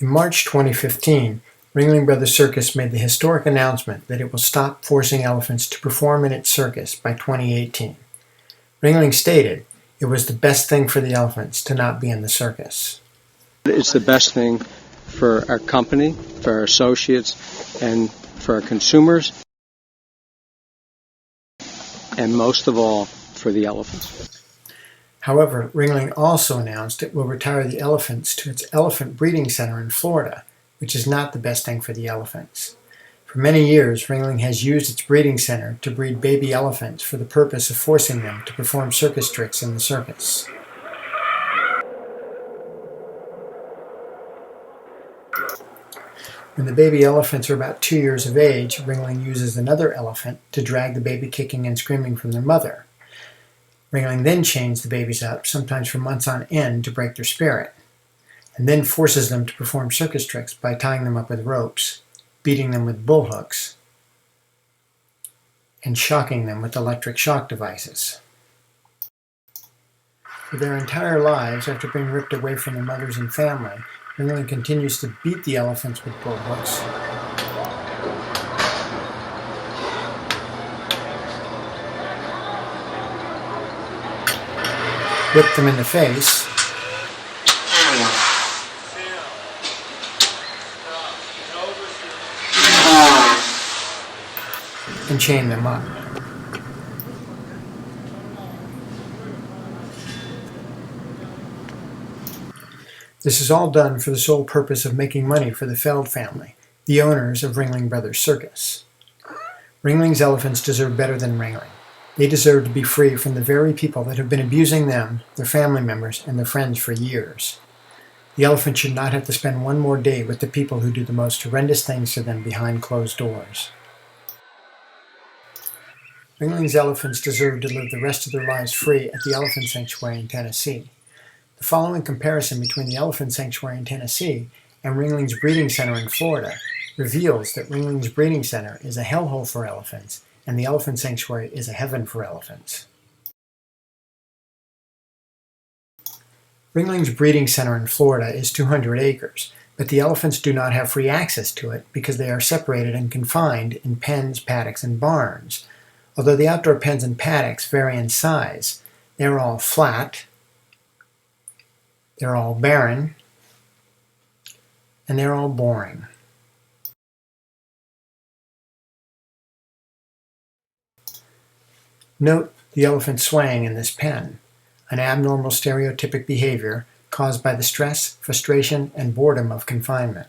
In March 2015, Ringling Bros Circus made the historic announcement that it will stop forcing elephants to perform in its circus by 2018. Ringling stated it was the best thing for the elephants to not be in the circus. It's the best thing for our company, for our associates, and for our consumers, and most of all, for the elephants. However, Ringling also announced it will retire the elephants to its elephant breeding center in Florida, which is not the best thing for the elephants. For many years, Ringling has used its breeding center to breed baby elephants for the purpose of forcing them to perform circus tricks in the circus. When the baby elephants are about 2 years of age, Ringling uses another elephant to drag the baby kicking and screaming from their mother. Ringling then chains the babies up, sometimes for months on end, to break their spirit, and then forces them to perform circus tricks by tying them up with ropes, beating them with bullhooks, and shocking them with electric shock devices. For their entire lives, after being ripped away from their mothers and family, Ringling continues to beat the elephants with bullhooks, whip them in the face, and chain them up. This is all done for the sole purpose of making money for the Feld family, the owners of Ringling Bros Circus. Ringling's elephants deserve better than Ringling. They deserve to be free from the very people that have been abusing them, their family members, and their friends for years. The elephant should not have to spend one more day with the people who do the most horrendous things to them behind closed doors. Ringling's elephants deserve to live the rest of their lives free at the Elephant Sanctuary in Tennessee. The following comparison between the Elephant Sanctuary in Tennessee and Ringling's breeding center in Florida reveals that Ringling's breeding center is a hellhole for elephants, and the Elephant Sanctuary is a heaven for elephants. Ringling's breeding center in Florida is 200 acres, but the elephants do not have free access to it because they are separated and confined in pens, paddocks, and barns. Although the outdoor pens and paddocks vary in size, they are all flat, they're all barren, and they're all boring. Note the elephant swaying in this pen, an abnormal stereotypic behavior caused by the stress, frustration, and boredom of confinement.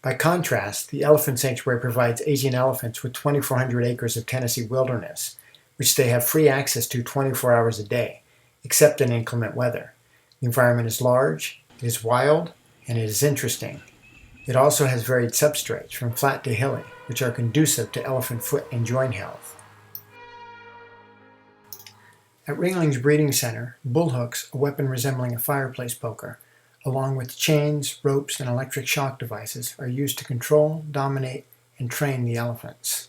By contrast, the Elephant Sanctuary provides Asian elephants with 2,400 acres of Tennessee wilderness, which they have free access to 24 hours a day, except in inclement weather. The environment is large, it is wild, and it is interesting. It also has varied substrates, from flat to hilly, which are conducive to elephant foot and joint health. At Ringling's breeding center, bullhooks, a weapon resembling a fireplace poker, along with chains, ropes, and electric shock devices, are used to control, dominate, and train the elephants.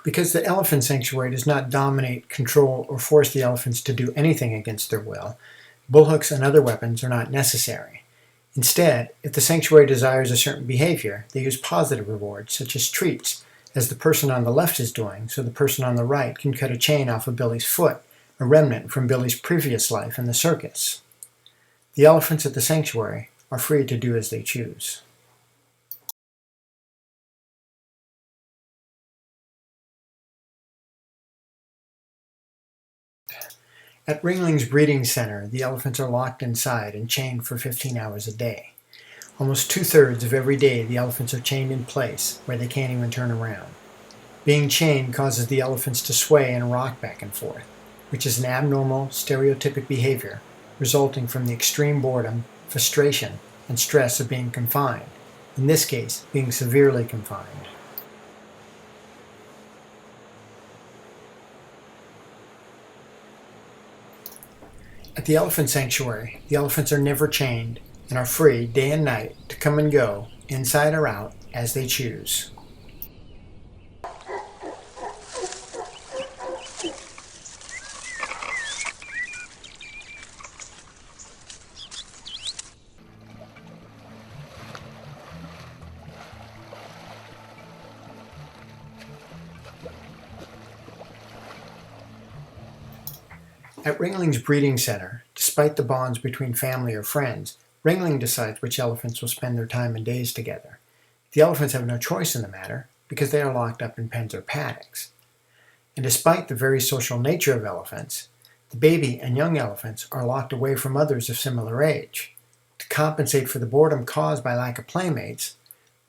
Because the Elephant Sanctuary does not dominate, control, or force the elephants to do anything against their will, bullhooks and other weapons are not necessary. Instead, if the sanctuary desires a certain behavior, they use positive rewards, such as treats, as the person on the left is doing, so the person on the right can cut a chain off of Billy's foot, a remnant from Billy's previous life in the circus. The elephants at the sanctuary are free to do as they choose. At Ringling's breeding center, the elephants are locked inside and chained for 15 hours a day. Almost 2/3 of every day, the elephants are chained in place, where they can't even turn around. Being chained causes the elephants to sway and rock back and forth, which is an abnormal, stereotypic behavior resulting from the extreme boredom, frustration, and stress of being confined. in this case being severely confined. At the elephant sanctuary, the elephants are never chained and are free day and night to come and go, inside or out, as they choose. At Ringling's breeding center, despite the bonds between family or friends, Ringling decides which elephants will spend their time and days together. The elephants have no choice in the matter because they are locked up in pens or paddocks. And despite the very social nature of elephants, the baby and young elephants are locked away from others of similar age. To compensate for the boredom caused by lack of playmates,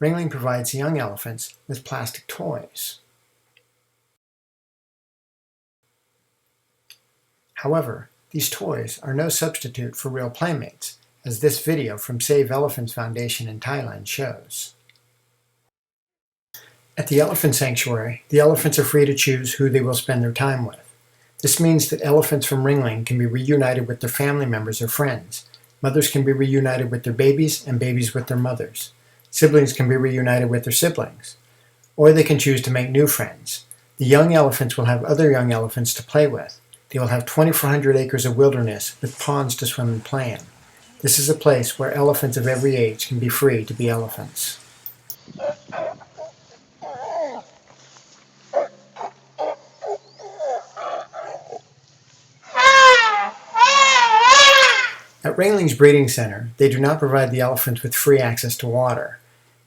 Ringling provides the young elephants with plastic toys. However, these toys are no substitute for real playmates, as this video from Save Elephants Foundation in Thailand shows. At the elephant sanctuary, the elephants are free to choose who they will spend their time with. This means that elephants from Ringling can be reunited with their family members or friends. Mothers can be reunited with their babies and babies with their mothers. Siblings can be reunited with their siblings. Or they can choose to make new friends. The young elephants will have other young elephants to play with. They will have 2,400 acres of wilderness with ponds to swim and play in. This is a place where elephants of every age can be free to be elephants. At Ringling's breeding center, they do not provide the elephants with free access to water.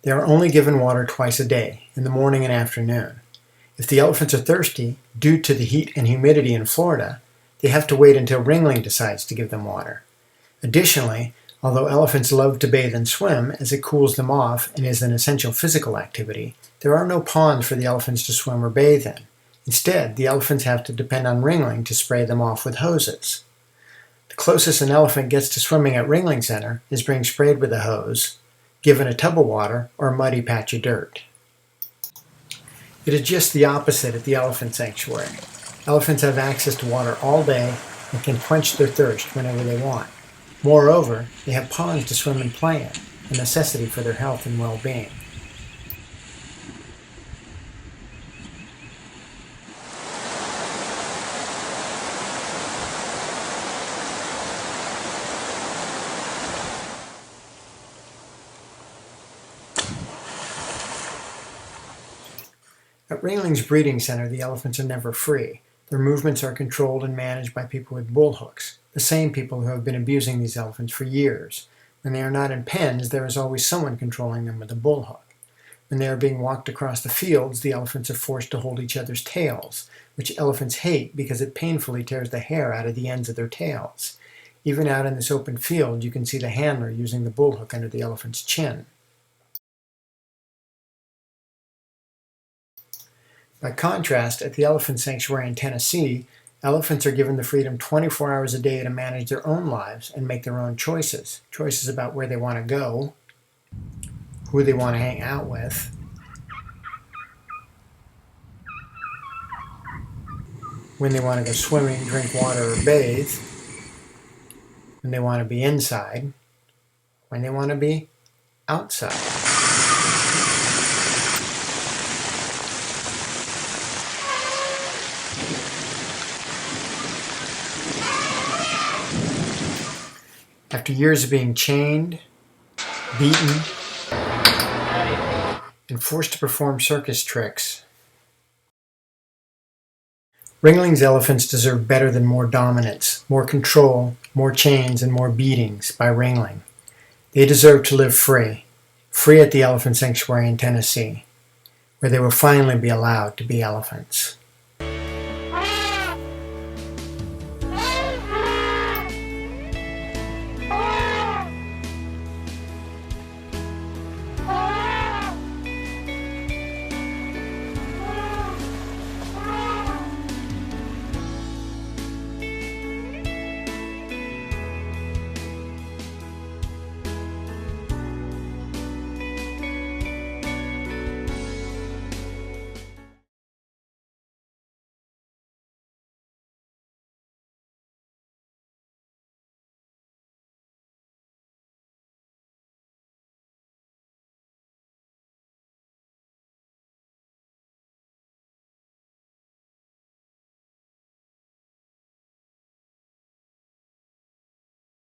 They are only given water twice a day, in the morning and afternoon. If the elephants are thirsty, due to the heat and humidity in Florida, they have to wait until Ringling decides to give them water. Additionally, although elephants love to bathe and swim as it cools them off and is an essential physical activity, there are no ponds for the elephants to swim or bathe in. Instead, the elephants have to depend on Ringling to spray them off with hoses. The closest an elephant gets to swimming at Ringling Center is being sprayed with a hose, given a tub of water, or a muddy patch of dirt. It is just the opposite at the elephant sanctuary. Elephants have access to water all day and can quench their thirst whenever they want. Moreover, they have ponds to swim and play in, a necessity for their health and well-being. At Ringling's breeding center, the elephants are never free. Their movements are controlled and managed by people with bullhooks, the same people who have been abusing these elephants for years. When they are not in pens, there is always someone controlling them with a bullhook. When they are being walked across the fields, the elephants are forced to hold each other's tails, which elephants hate because it painfully tears the hair out of the ends of their tails. Even out in this open field, you can see the handler using the bullhook under the elephant's chin. By contrast, at the elephant sanctuary in Tennessee, elephants are given the freedom 24 hours a day to manage their own lives and make their own choices. Choices about where they want to go, who they want to hang out with, when they want to go swimming, drink water, or bathe, when they want to be inside, when they want to be outside. After years of being chained, beaten, and forced to perform circus tricks, Ringling's elephants deserve better than more dominance, more control, more chains, and more beatings by Ringling. They deserve to live free at the elephant sanctuary in Tennessee, where they will finally be allowed to be elephants.